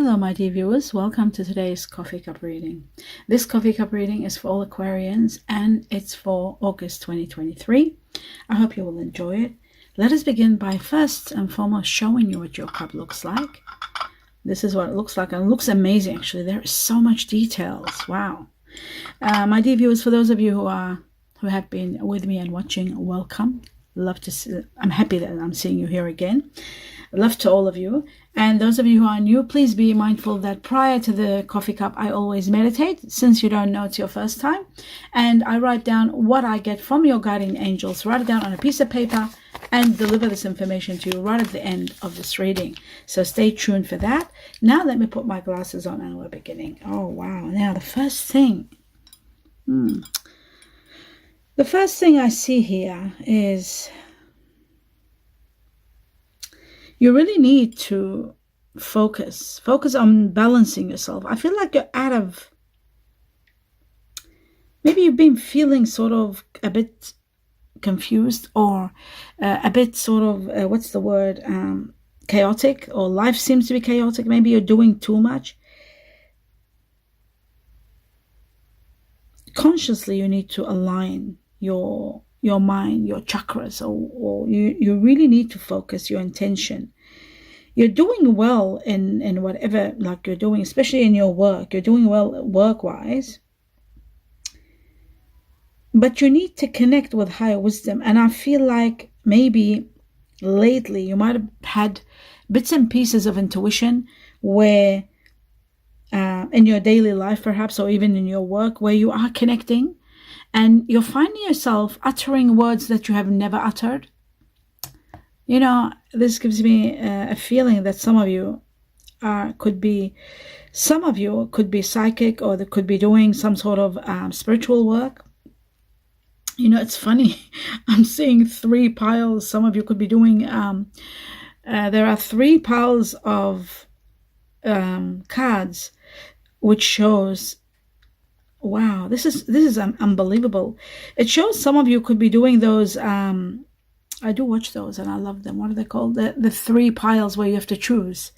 Hello, my dear viewers. Welcome to today's coffee cup reading. This coffee cup reading is for all Aquarians and it's for August 2023. I hope you will enjoy it. Let us begin by first and foremost showing you what your cup looks like. This is what it looks like, and it looks amazing actually. There is so much details. Wow. My dear viewers, for those of you who have been with me and watching, welcome. Love to see, I'm happy that I'm seeing you here again. Love to all of you. And those of you who are new, please be mindful that prior to the coffee cup, I always meditate. Since you don't know, it's your first time. And I write down what I get from your guardian angels, write it down on a piece of paper, and deliver this information to you right at the end of this reading. So stay tuned for that. Now let me put my glasses on and we're beginning. Oh, wow. Now the first thing. The first thing I see here is you really need to focus on balancing yourself. I feel like you're out of, maybe you've been feeling sort of a bit confused or a bit sort of, what's the word, chaotic, or life seems to be chaotic. Maybe you're doing too much. Consciously, you need to align your mind, your chakras, or you really need to focus your intention. You're doing well in whatever like you're doing, especially in your work. You're doing well work-wise, but you need to connect with higher wisdom. And I feel like maybe lately you might have had bits and pieces of intuition where in your daily life perhaps, or even in your work, where you are connecting and you're finding yourself uttering words that you have never uttered. You know, this gives me a feeling that some of you could be psychic, or they could be doing some sort of spiritual work. You know, it's funny. I'm seeing 3 piles. Some of you could be doing, there are 3 piles of cards, which shows, wow, this is unbelievable. It shows some of you could be doing those, I do watch those and I love them. What are they called? The 3 piles where you have to choose.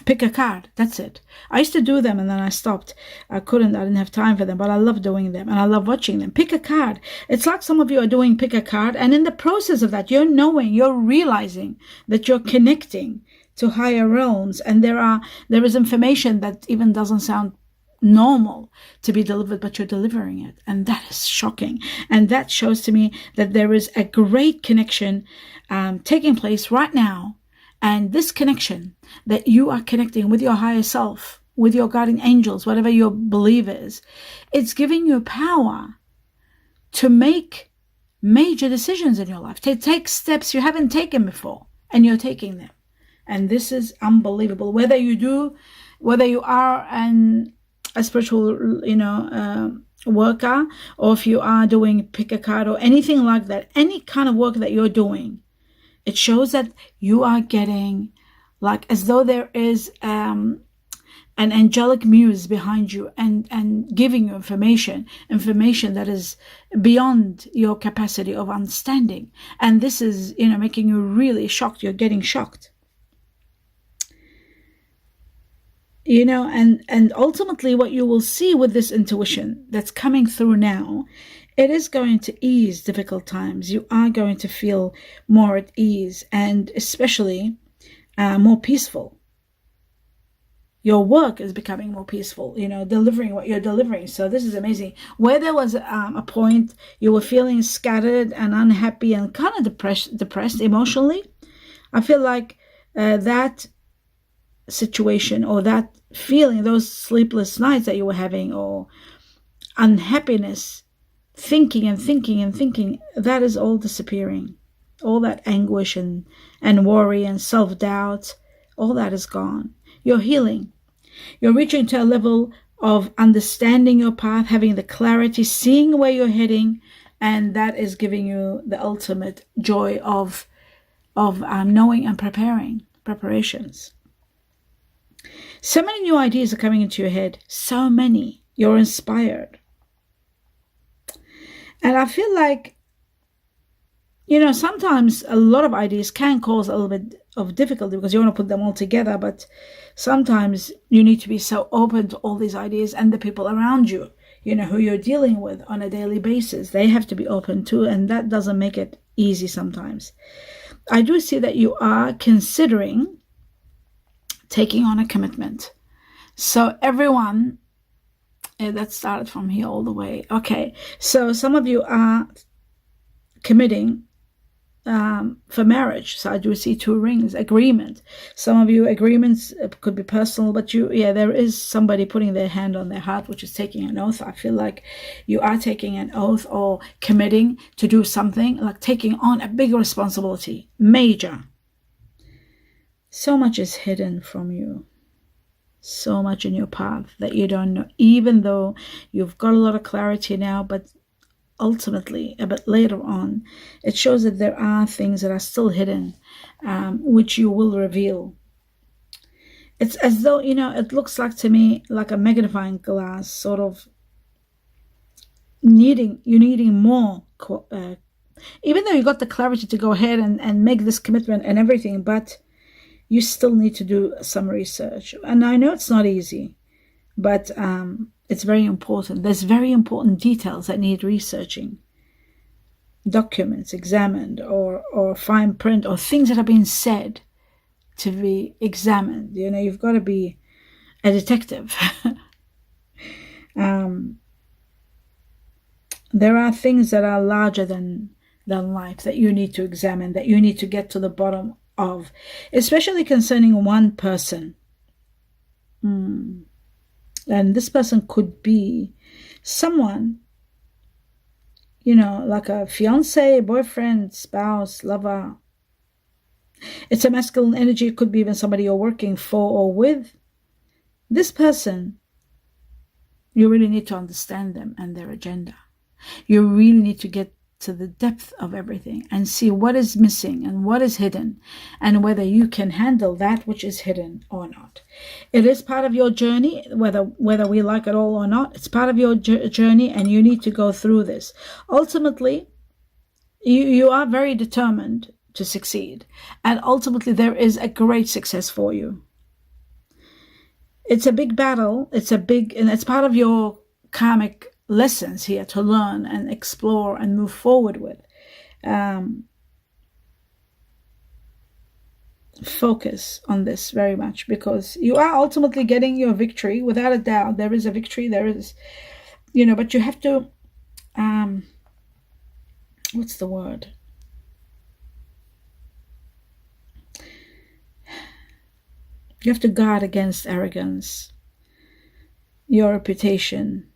Pick a card. That's it. I used to do them and then I stopped. I didn't have time for them, but I love doing them and I love watching them. Pick a card. It's like some of you are doing pick a card, and in the process of that, you're realizing that you're connecting to higher realms, and there is information that even doesn't sound normal to be delivered, but you're delivering it, and that is shocking. And that shows to me that there is a great connection taking place right now, and this connection that you are connecting with your higher self, with your guardian angels, whatever your belief is, it's giving you power to make major decisions in your life, to take steps you haven't taken before, and you're taking them. And this is unbelievable. Whether you are a spiritual, worker, or if you are doing pick a card or anything like that, any kind of work that you're doing, it shows that you are getting, like, as though there is an angelic muse behind you and giving you information that is beyond your capacity of understanding. And this is, making you really shocked. You're getting shocked. And ultimately what you will see with this intuition that's coming through now, it is going to ease difficult times. You are going to feel more at ease, and especially more peaceful. Your work is becoming more peaceful, delivering what you're delivering. So this is amazing. Where there was a point you were feeling scattered and unhappy and kind of depressed emotionally, I feel like that situation, or that feeling, those sleepless nights that you were having, or unhappiness, thinking, that is all disappearing. All that anguish and worry and self-doubt, all that is gone. You're healing. You're reaching to a level of understanding your path, having the clarity, seeing where you're heading, and that is giving you the ultimate joy of knowing and preparations. So many new ideas are coming into your head. So many. You're inspired. And I feel like you know, sometimes a lot of ideas can cause a little bit of difficulty because you want to put them all together, but sometimes you need to be so open to all these ideas, and the people around you, you know, who you're dealing with on a daily basis, they have to be open too, and that doesn't make it easy sometimes. I do see that you are considering taking on a commitment. So everyone, that started from here all the way. Okay, so some of you are committing for marriage. So I do see 2 rings, agreement. Some of you, agreements could be personal, but there is somebody putting their hand on their heart, which is taking an oath. I feel like you are taking an oath or committing to do something, like taking on a big responsibility, major. So much is hidden from you. So much in your path that you don't know, even though you've got a lot of clarity now, but ultimately, a bit later on, it shows that there are things that are still hidden, which you will reveal. It's as though, you know, it looks like to me like a magnifying glass, sort of needing more, even though you got the clarity to go ahead and make this commitment and everything, but you still need to do some research. And I know it's not easy, but it's very important. There's very important details that need researching. Documents examined, or fine print, or things that have been said to be examined. You know, you've got to be a detective. There are things that are larger than life that you need to examine, that you need to get to the bottom of, especially concerning one person. And this person could be someone, you know, like a fiance, boyfriend, spouse, lover. It's a masculine energy. It could be even somebody you're working for or with. This person, you really need to understand them and their agenda. You really need to get to the depth of everything and see what is missing and what is hidden, and whether you can handle that which is hidden or not. It is part of your journey, whether we like it all or not. It's part of your journey, and you need to go through this. Ultimately, you are very determined to succeed, and ultimately there is a great success for you. It's a big battle. And it's part of your karmic lessons here to learn and explore and move forward with. Focus on this very much, because you are ultimately getting your victory, without a doubt. There is a victory, there is, you know, but you have to, what's the word? You have to guard against arrogance, your reputation,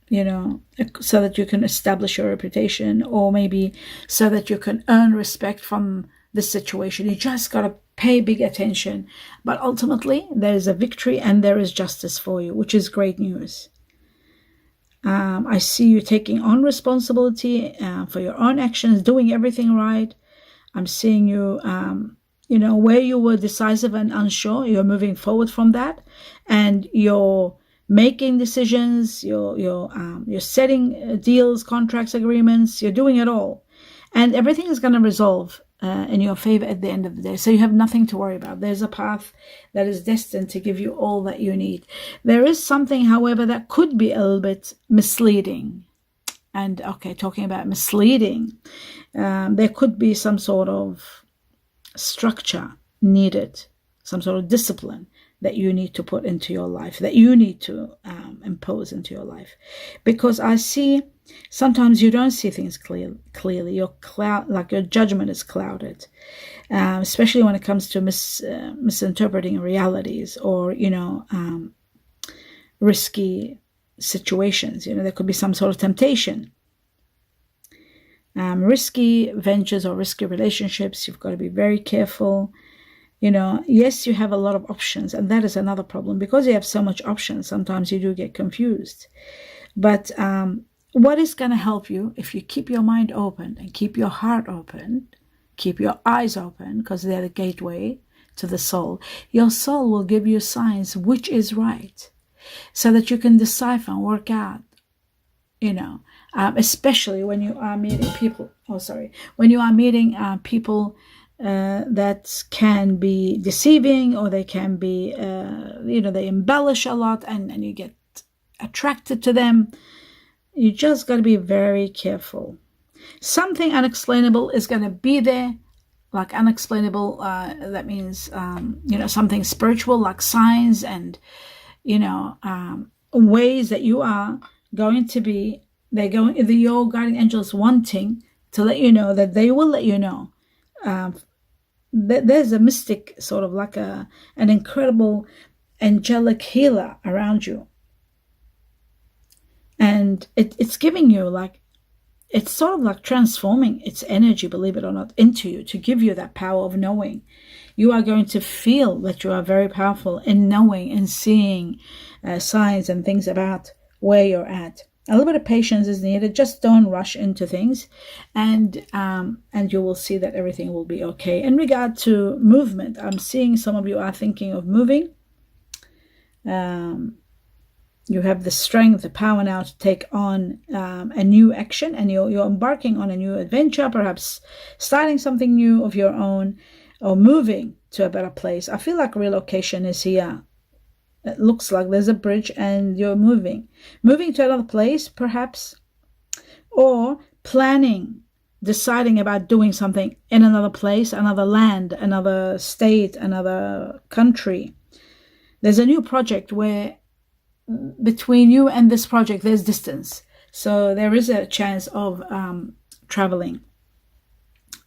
you know, so that you can establish your reputation, or maybe so that you can earn respect from the situation. You just got to pay big attention. But ultimately, there is a victory and there is justice for you, which is great news. I see you taking on responsibility for your own actions, doing everything right. I'm seeing you, you know, where you were decisive and unsure, you're moving forward from that, and you're making decisions, you're setting deals, contracts, agreements, you're doing it all, and everything is going to resolve in your favor at the end of the day. So you have nothing to worry about. There's a path that is destined to give you all that you need. There is something, however, that could be a little bit misleading. And okay, talking about misleading, there could be some sort of structure needed, some sort of discipline that you need to put into your life, that you need to impose into your life. Because I see sometimes you don't see things clearly. Your judgment is clouded, especially when it comes to misinterpreting realities, or, you know, risky situations. You know, there could be some sort of temptation. Risky ventures or risky relationships, you've got to be very careful. You know, yes, you have a lot of options, and that is another problem. Because you have so much options, sometimes you do get confused. But what is going to help you if you keep your mind open and keep your heart open, keep your eyes open, because they're the gateway to the soul. Your soul will give you signs which is right, so that you can decipher and work out, you know, especially when you are meeting people. When you are meeting people that can be deceiving, or they can be, they embellish a lot, and you get attracted to them. You just got to be very careful. Something unexplainable is going to be there, like unexplainable. That means, something spiritual, like signs and, ways that you are going to be. Your guardian angels wanting to let you know that they will let you know. There's a mystic, sort of like an incredible angelic healer around you. And it's giving you, like, it's sort of like transforming its energy, believe it or not, into you, to give you that power of knowing. You are going to feel that you are very powerful in knowing and seeing signs and things about where you're at. A little bit of patience is needed. Just don't rush into things, and you will see that everything will be okay. In regard to movement, I'm seeing some of you are thinking of moving. You have the strength, the power now to take on a new action, and you're embarking on a new adventure, perhaps starting something new of your own, or moving to a better place. I feel like relocation is here. It looks like there's a bridge and you're moving to another place, perhaps, or planning, deciding about doing something in another place, another land, another state, another country. There's a new project where between you and this project there's distance, so there is a chance of traveling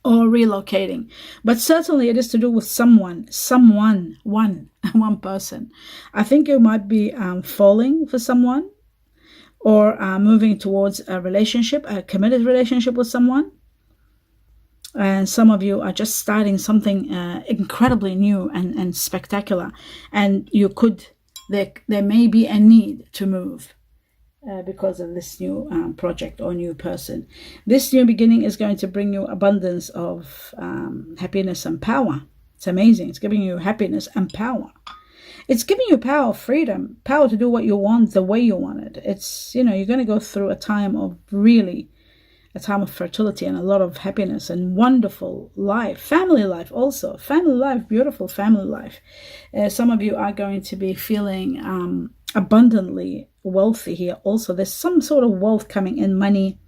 or relocating, but certainly it is to do with one person. I think you might be falling for someone, or moving towards a relationship, a committed relationship with someone. And some of you are just starting something incredibly new and spectacular, and there may be a need to move because of this new project or new person. This new beginning is going to bring you abundance of happiness and power. It's amazing. It's giving you happiness and power. It's giving you power, freedom, power to do what you want the way you want it. It's, you're going to go through a time of fertility and a lot of happiness and wonderful life. Family life also. Family life, beautiful family life. Some of you are going to be feeling abundantly wealthy here also. There's some sort of wealth coming in, money,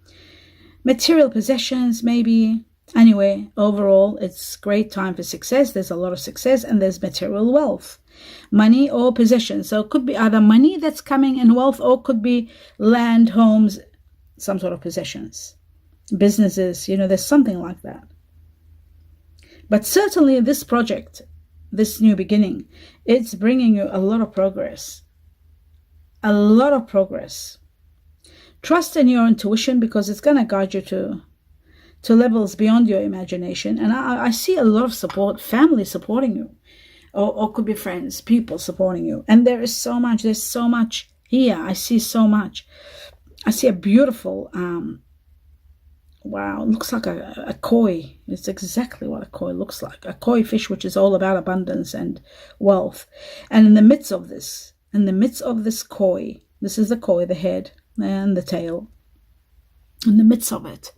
material possessions maybe. Anyway, overall, it's great time for success. There's a lot of success, and there's material wealth, money or possessions. So it could be either money that's coming in wealth, or could be land, homes, some sort of possessions, businesses, there's something like that. But certainly this project, this new beginning, it's bringing you a lot of progress. A lot of progress. Trust in your intuition, because it's going to guide you to levels beyond your imagination. And I see a lot of support, family supporting you, or could be friends, people supporting you. And there's so much here. I see so much. I see a beautiful, wow, it looks like a koi. It's exactly what a koi looks like. A koi fish, which is all about abundance and wealth. And in the midst of this koi, this is the koi, the head and the tail. In the midst of it,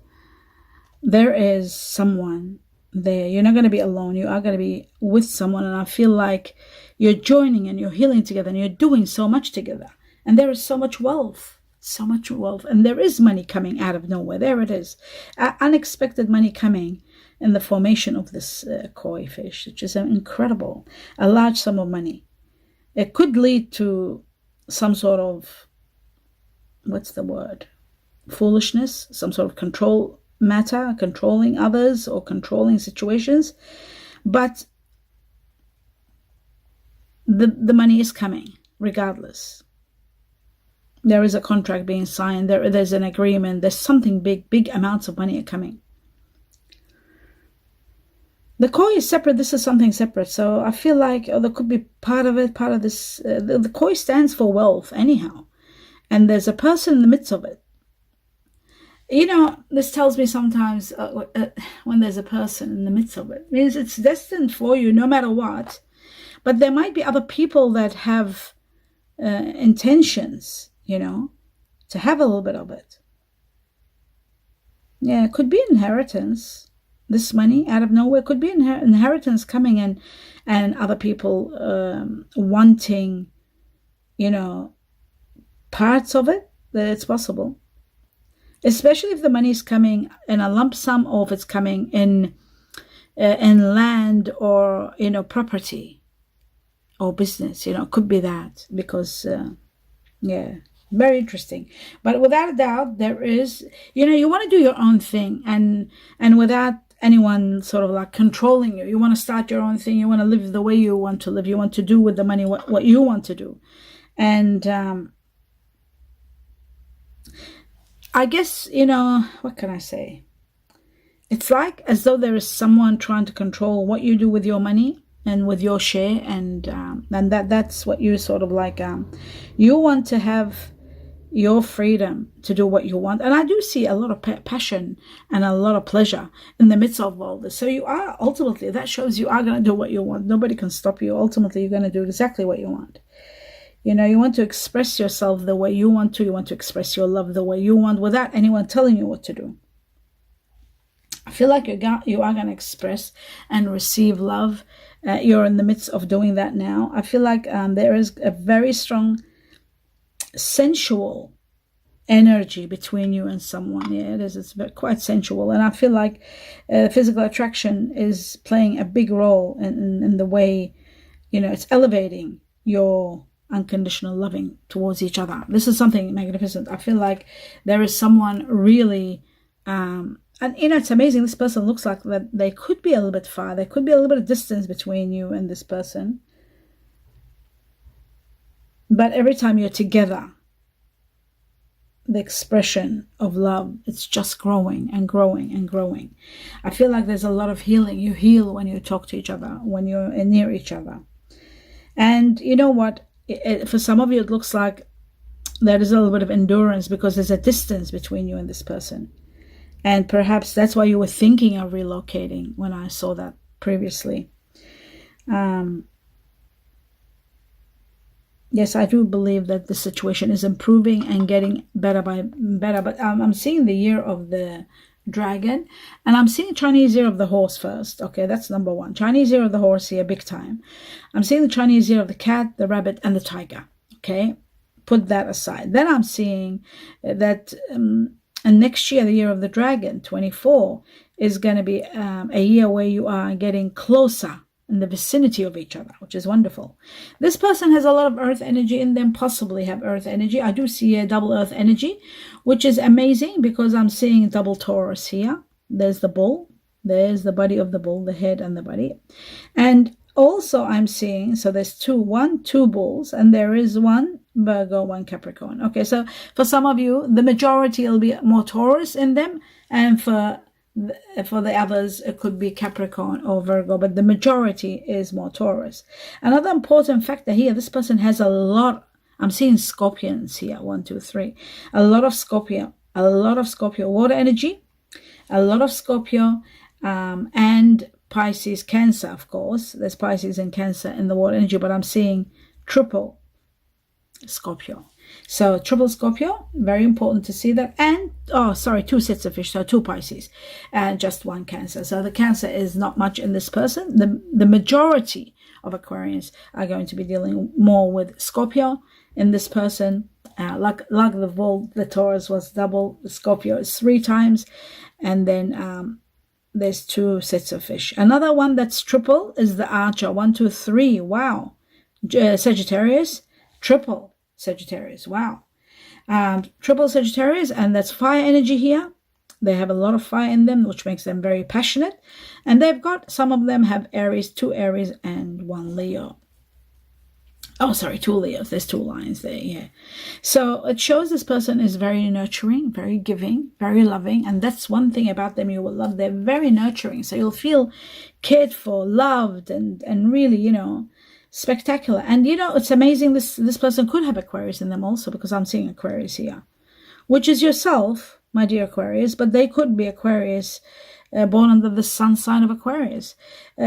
there is someone there. You're not going to be alone. You are going to be with someone. And I feel like you're joining and you're healing together, and you're doing so much together. And there is so much wealth. And there is money coming out of nowhere. There it is. Unexpected money coming in the formation of this koi fish, which is incredible. A large sum of money. It could lead to some sort of, foolishness, some sort of control matter, controlling others or controlling situations. But the money is coming regardless. There is a contract being signed. There's an agreement. There's something big amounts of money are coming. The koi is separate. This is something separate. So I feel like there could be part of this. The koi stands for wealth anyhow. And there's a person in the midst of it. This tells me sometimes when there's a person in the midst of it, means it's destined for you no matter what. But there might be other people that have intentions, to have a little bit of it. Yeah, it could be inheritance. This money out of nowhere could be inheritance coming in, and other people wanting, parts of it. That it's possible, especially if the money is coming in a lump sum, or if it's coming in land, or property or business. It could be that, because yeah, very interesting. But without a doubt, there is, you want to do your own thing, and without anyone sort of like controlling you. You want to start your own thing. You want to live the way you want to live. You want to do with the money what you want to do. And I guess, what can I say? It's like as though there is someone trying to control what you do with your money and with your share, and that's what you sort of like, you want to have your freedom to do what you want. And I do see a lot of passion and a lot of pleasure in the midst of all this. So you are, ultimately, that shows you are going to do what you want. Nobody can stop you. Ultimately, you're going to do exactly what you want. You want to express yourself the way you want to. You want to express your love the way you want, without anyone telling you what to do. I feel like you are going to express and receive love. You're in the midst of doing that now. I feel like there is a very strong sensual energy between you and someone. Yeah, it is. It's quite sensual. And I feel like physical attraction is playing a big role in the way, it's elevating your unconditional loving towards each other. This is something magnificent. I feel like there is someone really, and it's amazing. This person looks like that they could be a little bit far. There could be a little bit of distance between you and this person. But every time you're together, the expression of love, it's just growing and growing and growing. I feel like there's a lot of healing. You heal when you talk to each other, when you're near each other. And you know what? For some of you, it looks like there is a little bit of endurance, because there's a distance between you and this person. And perhaps that's why you were thinking of relocating when I saw that previously. Yes, I do believe that the situation is improving and getting better by better. But I'm seeing the year of the dragon, and I'm seeing Chinese year of the horse first. Okay, that's number one. Chinese year of the horse here, big time. I'm seeing the Chinese year of the cat, the rabbit, and the tiger. Okay, put that aside. Then I'm seeing that and next year, the year of the dragon, 24, is going to be a year where you are getting closer in the vicinity of each other, which is wonderful. This person has a lot of earth energy in them, possibly have earth energy. I do see a double earth energy, which is amazing, because I'm seeing double Taurus here. There's the bull. There's the body of the bull, the head and the body. And also I'm seeing, so there's two bulls, and there is one Virgo, one Capricorn. Okay, so for some of you, the majority will be more Taurus in them, and for the others, it could be Capricorn or Virgo, but the majority is more Taurus. Another important factor here, this person has a lot, I'm seeing Scorpions here, 1, 2, 3, a lot of Scorpio water energy, a lot of Scorpio, and Pisces, Cancer, of course. There's Pisces and Cancer in the water energy, but I'm seeing triple Scorpio. So triple Scorpio, very important to see that. And, 2 sets of fish, so 2 Pisces and just 1 Cancer. So the Cancer is not much in this person. The majority of Aquarians are going to be dealing more with Scorpio in this person. Like the bull, the Taurus was double, the Scorpio is 3 times. And then there's 2 sets of fish. Another one that's triple is the Archer, 1, 2, 3. Wow. Sagittarius, triple Sagittarius. Wow. Triple Sagittarius, and that's fire energy here. They have a lot of fire in them, which makes them very passionate. And they've got, some of them have Aries, 2 Aries, and 1 Leo. 2 Leos. There's 2 lines there, yeah. So it shows this person is very nurturing, very giving, very loving. And that's one thing about them you will love. They're very nurturing. So you'll feel cared for, loved, and really, spectacular. And it's amazing, this person could have Aquarius in them also, because I'm seeing Aquarius here, which is yourself, my dear Aquarius, but they could be Aquarius born under the sun sign of Aquarius.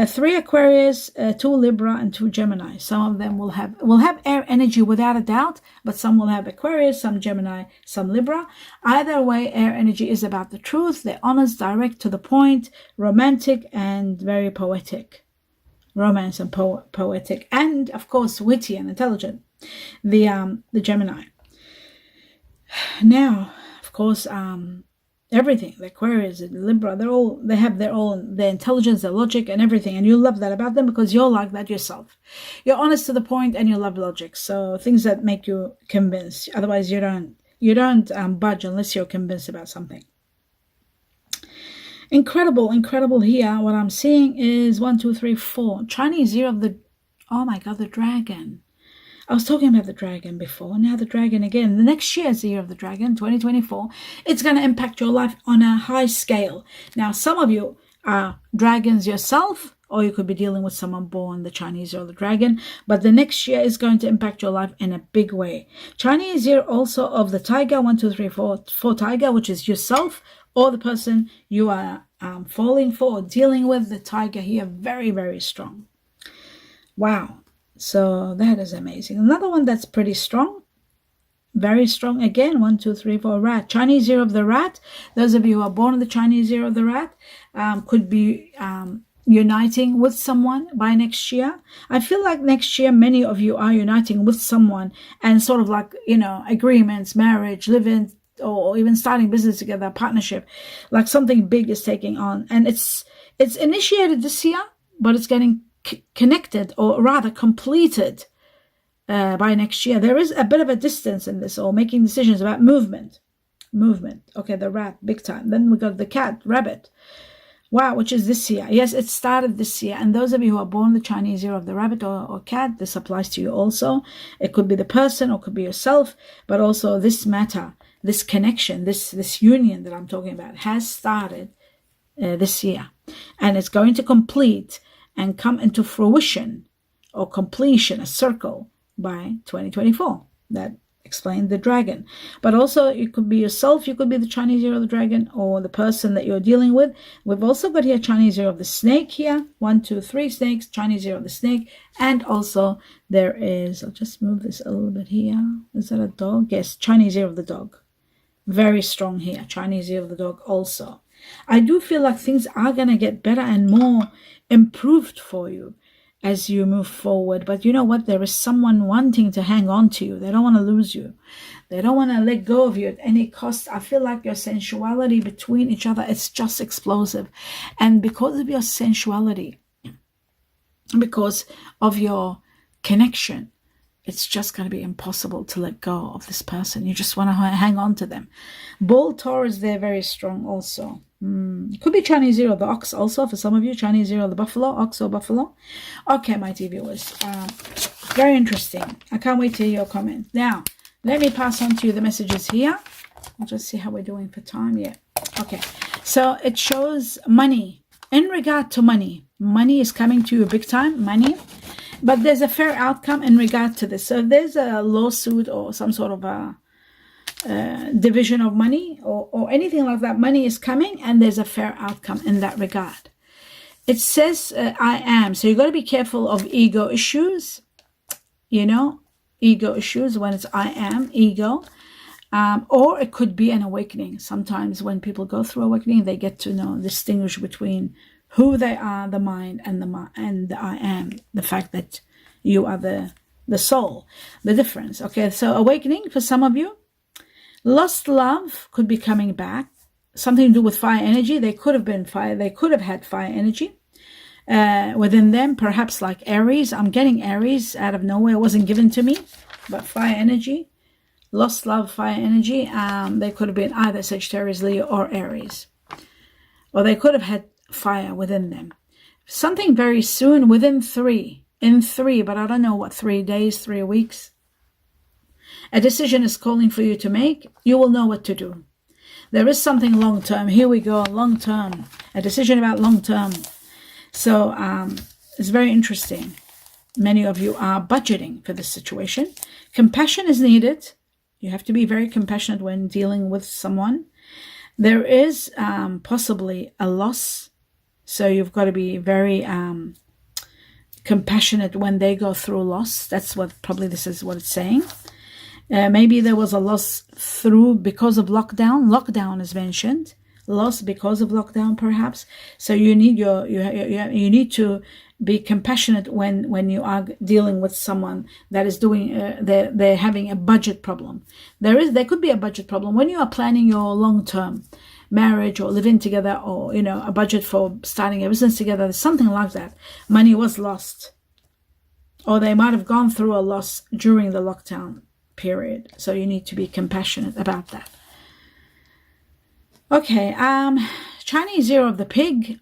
3 Aquarius, 2 Libra, and 2 Gemini. Some of them will have air energy without a doubt, but some will have Aquarius, some Gemini, some Libra. Either way, air energy is about the truth. They're honest, direct, to the point, romantic, and very poetic. Romance and poetic, and of course witty and intelligent. The Gemini. Now, of course, everything, the Aquarius, the Libra, they have their intelligence, their logic, and everything, and you love that about them because you're like that yourself. You're honest to the point, and you love logic. So things that make you convinced. Otherwise, you don't budge unless you're convinced about something. Incredible here. What I'm seeing is 1, 2, 3, 4 Chinese year of the, oh my god, the dragon. I was talking about the dragon before. Now the dragon again. The next year is the year of the dragon, 2024. It's going to impact your life on a high scale. Now, some of you are dragons yourself, or you could be dealing with someone born the Chinese year of the dragon. But the next year is going to impact your life in a big way. Chinese year also of the tiger, 1, 2, 3, 4 tiger, which is yourself, or the person you are falling for or dealing with. The tiger here, very, very strong. Wow. So that is amazing. Another one that's pretty strong. Very strong again. 1, 2, 3, 4 rat. Chinese year of the rat. Those of you who are born in the Chinese year of the rat could be uniting with someone by next year. I feel like next year many of you are uniting with someone and sort of like, agreements, marriage, live-in, or even starting business together, partnership, like something big is taking on. And it's initiated this year, but it's getting connected, or rather completed by next year. There is a bit of a distance in this, or making decisions about movement. Okay, the rat, big time. Then we got the cat, rabbit. Wow, which is this year. Yes, it started this year. And those of you who are born the Chinese year of the rabbit or cat, this applies to you also. It could be the person, or could be yourself, but also this matter, this connection, this union that I'm talking about has started this year. And it's going to complete and come into fruition or completion, a circle, by 2024. That explained the dragon. But also it could be yourself, you could be the Chinese year of the dragon, or the person that you're dealing with. We've also got here Chinese year of the snake here. 1, 2, 3 snakes, Chinese year of the snake. And also there is, I'll just move this a little bit here. Is that a dog? Yes, Chinese year of the dog. Very strong here. Chinese year of the dog also. I do feel like things are going to get better and more improved for you as you move forward. But you know what? There is someone wanting to hang on to you. They don't want to lose you. They don't want to let go of you at any cost. I feel like your sensuality between each other, it's just explosive. And because of your sensuality, because of your connection, it's just going to be impossible to let go of this person. You just want to hang on to them. Bull, Taurus, they're very strong also. Could be Chinese year of the ox also for some of you. Chinese year of the buffalo, ox or buffalo. Okay, my dear viewers. Very interesting. I can't wait to hear your comment. Now, let me pass on to you the messages here. I'll just see how we're doing for time. Yeah. Okay. So it shows money. In regard to money, money is coming to you big time. Money. But there's a fair outcome in regard to this. So if there's a lawsuit or some sort of a division of money or anything like that, money is coming and there's a fair outcome in that regard. It says I am. So you got to be careful of ego issues. Ego issues when it's I am, ego. Or it could be an awakening. Sometimes when people go through awakening, they get to distinguish between who they are, the mind, and the I am, the fact that you are the soul, the difference. Okay, so awakening for some of you. Lost love could be coming back. Something to do with fire energy. They could have been fire. They could have had fire energy within them, perhaps like Aries. I'm getting Aries out of nowhere. It wasn't given to me, but fire energy. Lost love, fire energy. They could have been either Sagittarius, Leo, or Aries. Or they could have had fire within them. Something very soon, in three, but I don't know what, 3 days, 3 weeks. A decision is calling for you to make. You will know what to do. There is something long term. Here we go, long term. A decision about long term. So it's very interesting. Many of you are budgeting for this situation. Compassion is needed. You have to be very compassionate when dealing with someone. There is possibly a loss, so you've got to be very compassionate when they go through loss. That's what probably this is what it's saying. Maybe there was a loss because of lockdown. Lockdown is mentioned. Loss because of lockdown, perhaps. So you need you need to be compassionate when you are dealing with someone that is doing they're having a budget problem. There could be a budget problem when you are planning your long-term marriage or living together, or a budget for starting a business together, something like that. Money was lost, or they might have gone through a loss during the lockdown period. So you need to be compassionate about that. Okay, Chinese year of the pig.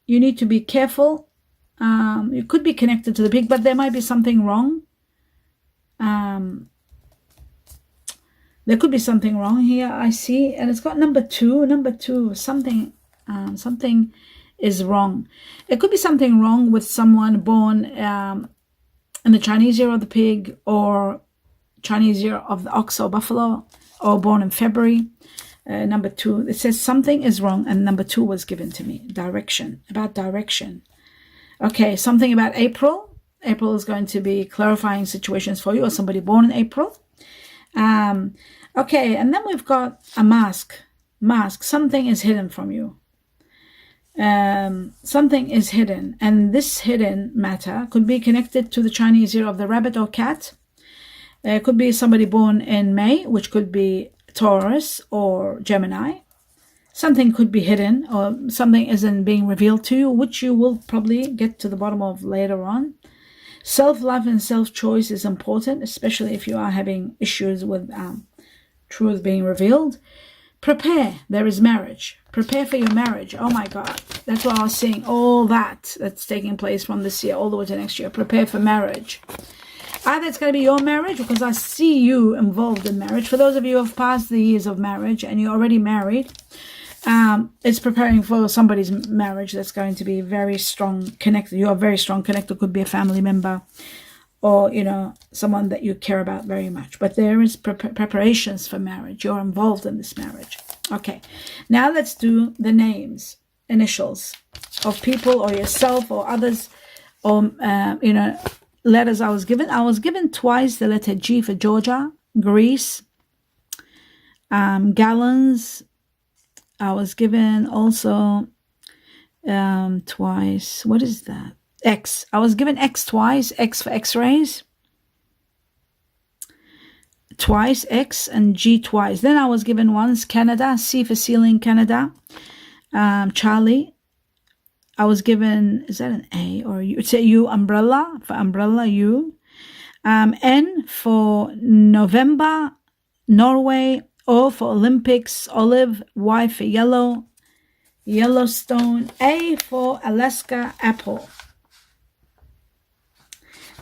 You need to be careful. You could be connected to the pig, but there might be something wrong. There could be something wrong here, I see. And it's got number two. Number two, something is wrong. It could be something wrong with someone born in the Chinese year of the pig, or Chinese year of the ox or buffalo, or born in February. Number two, it says something is wrong, and number two was given to me. Direction, about direction. Okay, something about April. April is going to be clarifying situations for you, or somebody born in April. Okay, and then we've got a mask. Something is hidden from you. Something is hidden, and this hidden matter could be connected to the Chinese year of the rabbit or cat. It could be somebody born in May, which could be Taurus or Gemini. Something could be hidden, or something isn't being revealed to you, which you will probably get to the bottom of later on. Self-love and self-choice is important, especially if you are having issues with truth being revealed. Prepare. There is marriage. Prepare for your marriage. Oh my God. That's what I was seeing. All that's taking place from this year all the way to next year. Prepare for marriage. Either it's going to be your marriage, because I see you involved in marriage. For those of you who have passed the years of marriage and you're already married, it's preparing for somebody's marriage that's going to be very strong connected. You are very strong connected. Could be a family member, or someone that you care about very much. But there is preparations for marriage. You're involved in this marriage. Okay, now let's do the names, initials of people, or yourself, or others, or letters I was given. I was given twice the letter G for Georgia, Greece, gallons. I was given also twice. What is that? X. I was given X twice. X for X-rays. Twice X, and G twice. Then I was given once Canada. C for ceiling, Canada. Charlie. I was given, is that an A or a U? It's a U, umbrella, for umbrella, U. N for November, Norway. O for Olympics, olive. Y for yellow, Yellowstone. A for Alaska, apple.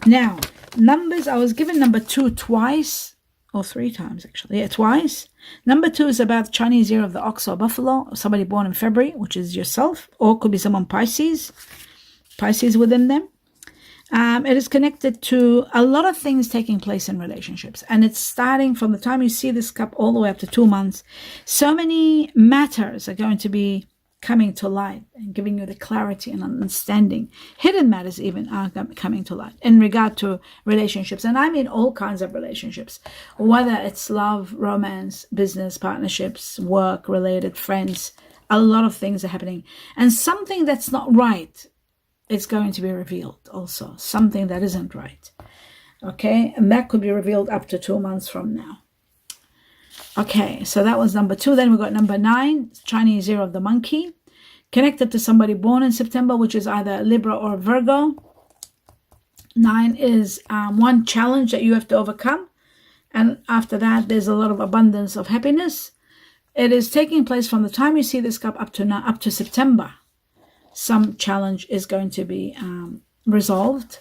Now, numbers, I was given number 2 twice, or 3 times actually. Yeah, twice. Number 2 is about Chinese year of the ox or buffalo, or somebody born in February, which is yourself, or could be someone Pisces within them. It is connected to a lot of things taking place in relationships, and it's starting from the time you see this cup all the way up to 2 months. So many matters are going to be coming to light and giving you the clarity and understanding. Hidden matters even are coming to light in regard to relationships, and I mean all kinds of relationships, whether it's love, romance, business, partnerships, work related, friends. A lot of things are happening, and something that's not right, it's going to be revealed also. Something that isn't right. Okay, and that could be revealed up to 2 months from now. Okay, so that was number 2. Then we got number 9, Chinese year of the monkey, connected to somebody born in September, which is either Libra or Virgo. 9 is one challenge that you have to overcome, and after that there's a lot of abundance of happiness. It is taking place from the time you see this cup up to September. Some challenge is going to be resolved.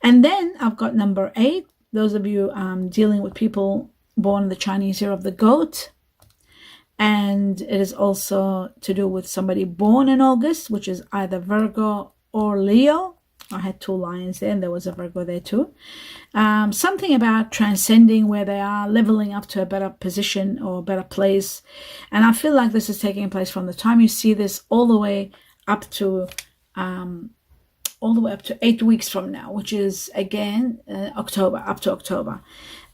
And then I've got number 8. Those of you dealing with people born in the Chinese year of the goat. And it is also to do with somebody born in August, which is either Virgo or Leo, I had 2 lions there, and there was a Virgo there too. Something about transcending where they are, leveling up to a better position or a better place. And I feel like this is taking place from the time you see this all the way up to 8 weeks from now, which is again October, up to October.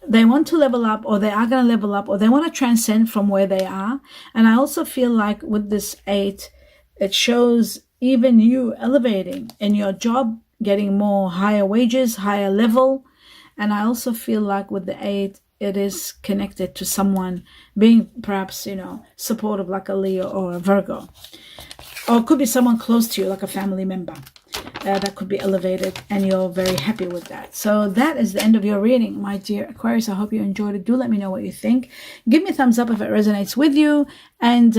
They want to level up, or they are going to level up, or they want to transcend from where they are. And I also feel like with this 8, it shows even you elevating in your job, getting more higher wages, higher level. And I also feel like with the 8, it is connected to someone being perhaps, supportive, like a Leo or a Virgo. Or it could be someone close to you, like a family member. That could be elevated, and you're very happy with that. So that is the end of your reading, my dear Aquarius. I hope you enjoyed it. Do let me know what you think. Give me a thumbs up if it resonates with you, and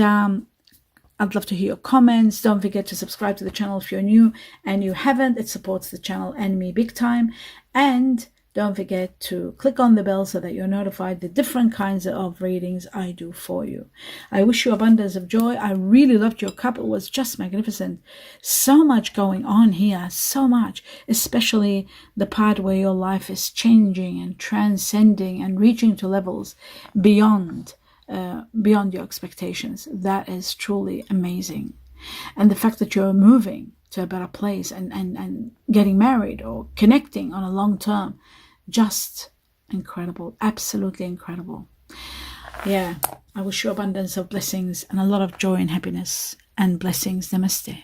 I'd love to hear your comments. Don't forget to subscribe to the channel if you're new and you haven't. It supports the channel and me big time. And don't forget to click on the bell so that you're notified the different kinds of readings I do for you. I wish you abundance of joy. I really loved your cup. It was just magnificent. So much going on here. So much. Especially the part where your life is changing and transcending and reaching to levels beyond your expectations. That is truly amazing. And the fact that you're moving to a better place and getting married or connecting on a long term, just incredible. Absolutely incredible. Yeah, I wish you abundance of blessings and a lot of joy and happiness and blessings. Namaste.